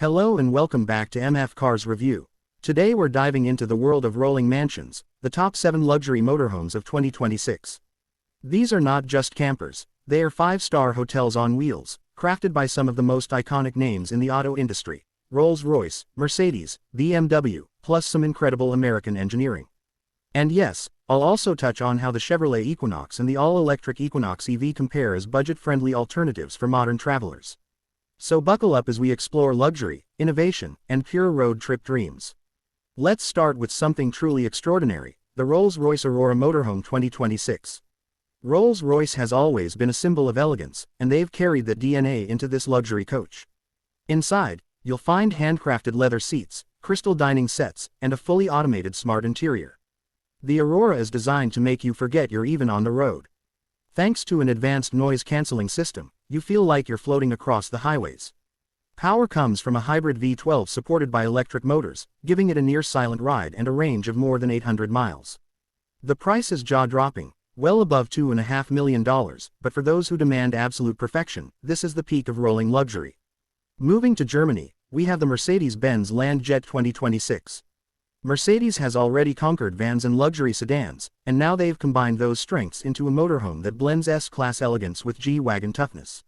Hello and welcome back to MF Cars Review. Today we're diving into the world of rolling mansions, the top 7 luxury motorhomes of 2026. These are not just campers, they are 5-star hotels on wheels, crafted by some of the most iconic names in the auto industry: Rolls-Royce, Mercedes, BMW, plus some incredible American engineering. And yes, I'll also touch on how the Chevrolet Equinox and the all-electric Equinox EV compare as budget-friendly alternatives for modern travelers. So buckle up as we explore luxury, innovation, and pure road trip dreams. Let's start with something truly extraordinary: the Rolls-Royce Aurora Motorhome 2026. Rolls-Royce has always been a symbol of elegance, and they've carried that DNA into this luxury coach. Inside, you'll find handcrafted leather seats, crystal dining sets, and a fully automated smart interior. The Aurora is designed to make you forget you're even on the road. Thanks to an advanced noise-canceling system, you feel like you're floating across the highways. Power comes from a hybrid V12 supported by electric motors, giving it a near-silent ride and a range of more than 800 miles. The price is jaw-dropping, well above $2.5 million, but for those who demand absolute perfection, this is the peak of rolling luxury. Moving to Germany, we have the Mercedes-Benz Landjet 2026. Mercedes has already conquered vans and luxury sedans, and now they've combined those strengths into a motorhome that blends S-Class elegance with G-Wagon toughness.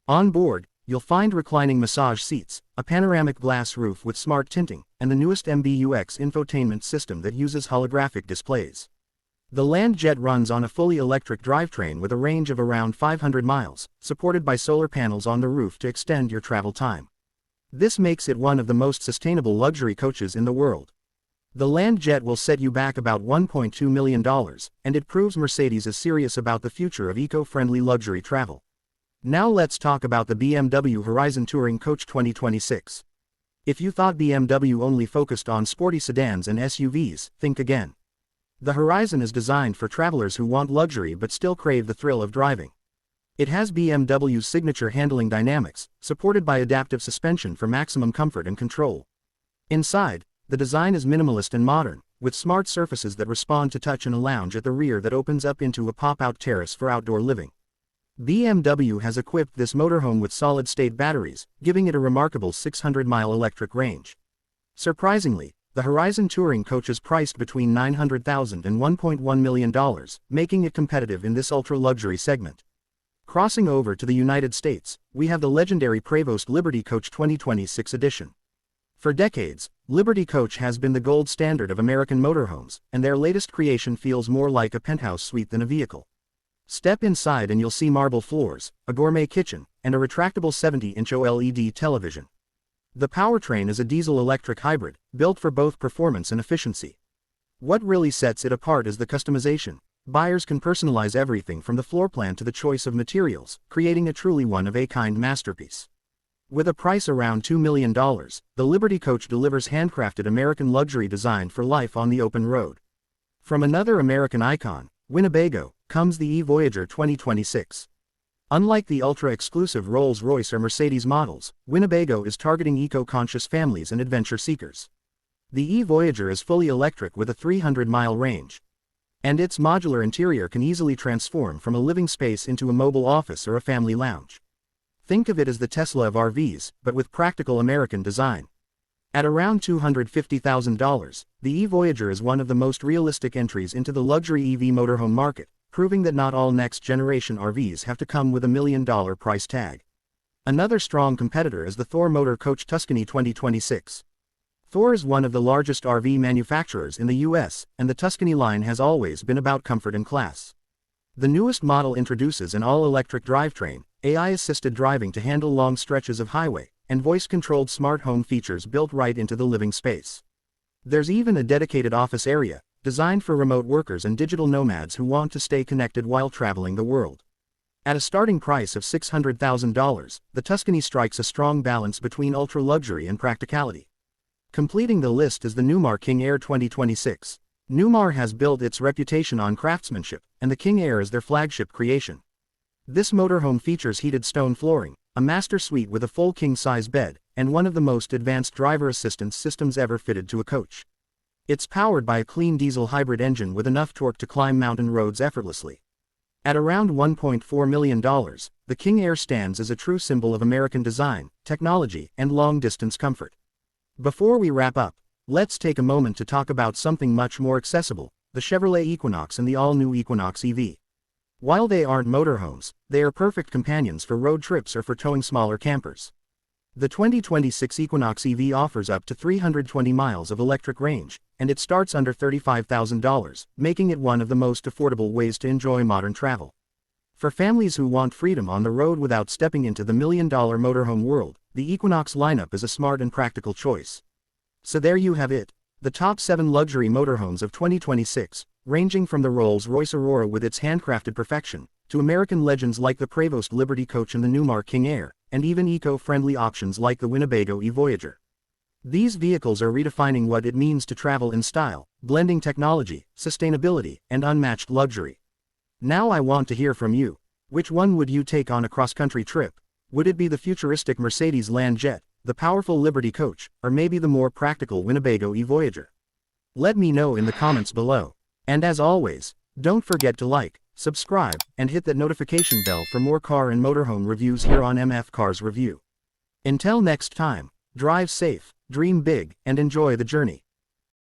On board, you'll find reclining massage seats, a panoramic glass roof with smart tinting, and the newest MBUX infotainment system that uses holographic displays. The Landjet runs on a fully electric drivetrain with a range of around 500 miles, supported by solar panels on the roof to extend your travel time. This makes it one of the most sustainable luxury coaches in the world. The Landjet will set you back about $1.2 million, and it proves Mercedes is serious about the future of eco-friendly luxury travel. Now let's talk about the BMW Horizon Touring Coach 2026. If you thought BMW only focused on sporty sedans and SUVs, think again. The Horizon is designed for travelers who want luxury but still crave the thrill of driving. It has BMW's signature handling dynamics, supported by adaptive suspension for maximum comfort and control. Inside, the design is minimalist and modern, with smart surfaces that respond to touch and a lounge at the rear that opens up into a pop-out terrace for outdoor living. BMW has equipped this motorhome with solid-state batteries, giving it a remarkable 600-mile electric range. Surprisingly, the Horizon Touring Coach is priced between $900,000 and $1.1 million, making it competitive in this ultra-luxury segment. Crossing over to the United States, we have the legendary Prevost Liberty Coach 2026 edition. For decades, Liberty Coach has been the gold standard of American motorhomes, and their latest creation feels more like a penthouse suite than a vehicle. Step inside and you'll see marble floors, a gourmet kitchen, and a retractable 70-inch OLED television. The powertrain is a diesel-electric hybrid, built for both performance and efficiency. What really sets it apart is the customization. Buyers can personalize everything from the floor plan to the choice of materials, creating a truly one-of-a-kind masterpiece. With a price around $2 million, the Liberty Coach delivers handcrafted American luxury designed for life on the open road. From another American icon, Winnebago, comes the eVoyager 2026. Unlike the ultra-exclusive Rolls-Royce or Mercedes models, Winnebago is targeting eco-conscious families and adventure seekers. The eVoyager is fully electric with a 300-mile range. And its modular interior can easily transform from a living space into a mobile office or a family lounge. Think of it as the Tesla of RVs, but with practical American design. At around $250,000, the eVoyager is one of the most realistic entries into the luxury EV motorhome market, proving that not all next-generation RVs have to come with $1 million price tag. Another strong competitor is the Thor Tuscany 2026. Thor is one of the largest RV manufacturers in the US, and the Tuscany line has always been about comfort and class. The newest model introduces an all-electric drivetrain, AI-assisted driving to handle long stretches of highway, and voice-controlled smart home features built right into the living space. There's even a dedicated office area, designed for remote workers and digital nomads who want to stay connected while traveling the world. At a starting price of $600,000, the Tuscany strikes a strong balance between ultra-luxury and practicality. Completing the list is the Numar King Aire 2026. Newmar has built its reputation on craftsmanship, and the King Aire is their flagship creation. This motorhome features heated stone flooring, a master suite with a full king-size bed, and one of the most advanced driver assistance systems ever fitted to a coach. It's powered by a clean diesel hybrid engine with enough torque to climb mountain roads effortlessly. At around $1.4 million, the King Air stands as a true symbol of American design, technology, and long-distance comfort. Before we wrap up, let's take a moment to talk about something much more accessible, the Chevrolet Equinox and the all-new Equinox EV. While they aren't motorhomes, they are perfect companions for road trips or for towing smaller campers. The 2026 Equinox EV offers up to 320 miles of electric range, and it starts under $35,000, making it one of the most affordable ways to enjoy modern travel. For families who want freedom on the road without stepping into the million-dollar motorhome world, the Equinox lineup is a smart and practical choice. So there you have it, the top 7 luxury motorhomes of 2026, ranging from the Rolls-Royce Aurora with its handcrafted perfection, to American legends like the Prevost Liberty Coach and the Newmar King Air, and even eco-friendly options like the Winnebago E Voyager. These vehicles are redefining what it means to travel in style, blending technology, sustainability, and unmatched luxury. Now I want to hear from you. Which one would you take on a cross-country trip? Would it be the futuristic Mercedes Landjet, the powerful Liberty Coach, or maybe the more practical Winnebago E Voyager? Let me know in the comments below. And as always, don't forget to like, subscribe, and hit that notification bell for more car and motorhome reviews here on MF Cars Review. Until next time, drive safe, dream big, and enjoy the journey.